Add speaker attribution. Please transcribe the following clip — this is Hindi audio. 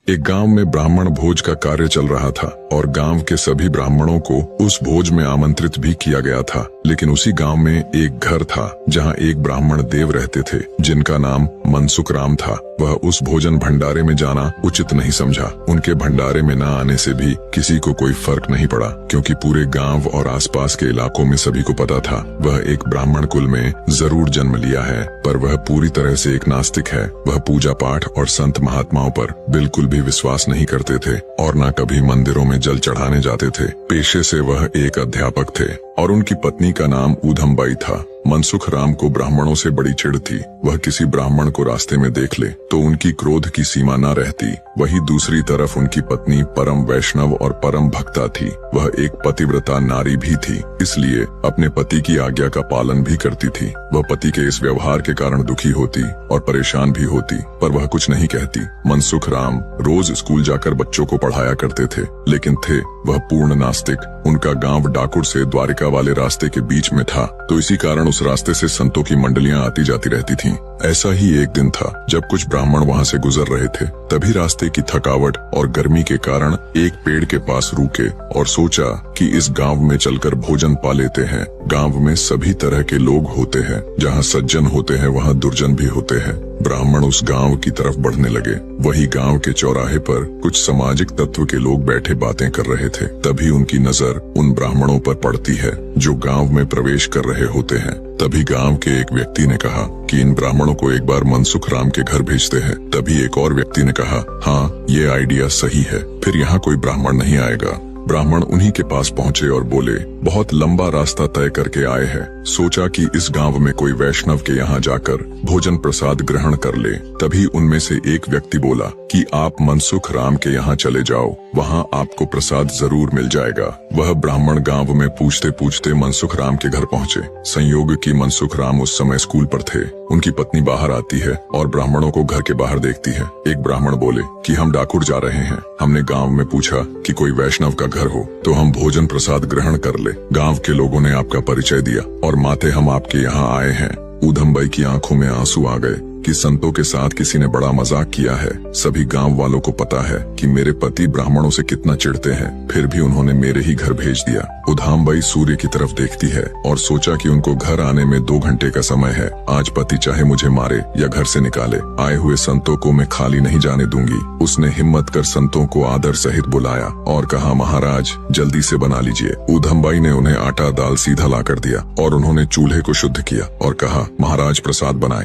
Speaker 1: एक गांव में ब्राह्मण भोज का कार्य चल रहा था और गांव के सभी ब्राह्मणों को उस भोज में आमंत्रित भी किया गया था। लेकिन उसी गांव में एक घर था जहां एक ब्राह्मण देव रहते थे जिनका नाम मनसुख राम था। वह उस भोजन भंडारे में जाना उचित नहीं समझा। उनके भंडारे में न आने से भी किसी को कोई फर्क नहीं पड़ा, क्योंकि पूरे गांव और आसपास के इलाकों में सभी को पता था वह एक ब्राह्मण कुल में जरूर जन्म लिया है, पर वह पूरी तरह से एक नास्तिक है। वह पूजा पाठ और संत महात्माओं पर बिल्कुल भी विश्वास नहीं करते थे और न कभी मंदिरों में जल चढ़ाने जाते थे। पेशे से वह एक अध्यापक थे और उनकी पत्नी का नाम ऊधमबाई था। मनसुख राम को ब्राह्मणों से बड़ी चिढ़ थी। वह किसी ब्राह्मण को रास्ते में देख ले तो उनकी क्रोध की सीमा न रहती। वही दूसरी तरफ उनकी पत्नी परम वैष्णव और परम भक्ता थी। वह एक पतिव्रता नारी भी थी, इसलिए अपने पति की आज्ञा का पालन भी करती थी। वह पति के इस व्यवहार के कारण दुखी होती और परेशान भी होती, पर वह कुछ नहीं कहती। मनसुख राम रोज स्कूल जाकर बच्चों को पढ़ाया करते थे, लेकिन थे वह पूर्ण नास्तिक। उनका गांव डाकुर से द्वारिका वाले रास्ते के बीच में था, तो इसी कारण उस रास्ते से संतों की मंडलियां आती जाती रहती थीं। ऐसा ही एक दिन था जब कुछ ब्राह्मण वहां से गुजर रहे थे। तभी रास्ते की थकावट और गर्मी के कारण एक पेड़ के पास रुके और सोचा कि इस गांव में चलकर भोजन पा लेते हैं। गांव में सभी तरह के लोग होते हैं, जहां सज्जन होते हैं वहां दुर्जन भी होते हैं। ब्राह्मण उस गांव की तरफ बढ़ने लगे। वही गांव के चौराहे पर कुछ सामाजिक तत्व के लोग बैठे बातें कर रहे थे। तभी उनकी नजर उन ब्राह्मणों पर पड़ती है जो गांव में प्रवेश कर रहे होते हैं। तभी गांव के एक व्यक्ति ने कहा कि इन ब्राह्मणों को एक बार मनसुख राम के घर भेजते हैं। तभी एक और व्यक्ति ने कहा, हाँ, ये आइडिया सही है, फिर यहाँ कोई ब्राह्मण नहीं आएगा। ब्राह्मण उन्हीं के पास पहुँचे और बोले, बहुत लंबा रास्ता तय करके आए हैं, सोचा कि इस गांव में कोई वैष्णव के यहाँ जाकर भोजन प्रसाद ग्रहण कर ले। तभी उनमें से एक व्यक्ति बोला कि आप मनसुख राम के यहाँ चले जाओ, वहाँ आपको प्रसाद जरूर मिल जाएगा। वह ब्राह्मण गांव में पूछते पूछते मनसुख राम के घर पहुँचे। संयोग की मनसुख राम उस समय स्कूल पर थे। उनकी पत्नी बाहर आती है और ब्राह्मणों को घर के बाहर देखती है। एक ब्राह्मण बोले कि हम डाकुर जा रहे हैं, हमने गांव में पूछा कि कोई वैष्णव का घर हो तो हम भोजन प्रसाद ग्रहण कर ले। गांव के लोगों ने आपका परिचय दिया और माते हम आपके यहाँ आए हैं। ऊधमबाई की आंखों में आंसू आ गए कि संतों के साथ किसी ने बड़ा मजाक किया है। सभी गांव वालों को पता है कि मेरे पति ब्राह्मणों से कितना चिढ़ते हैं, फिर भी उन्होंने मेरे ही घर भेज दिया। ऊधमबाई सूर्य की तरफ देखती है और सोचा कि उनको घर आने में 2 घंटे का समय है। आज पति चाहे मुझे मारे या घर से निकाले, आए हुए संतों को मैं खाली नहीं जाने दूंगी। उसने हिम्मत कर संतों को आदर सहित बुलाया और कहा, महाराज जल्दी से बना लीजिए। ऊधमबाई ने उन्हें आटा दाल सीधा ला कर दिया और उन्होंने चूल्हे को शुद्ध किया और कहा, महाराज प्रसाद बनाए।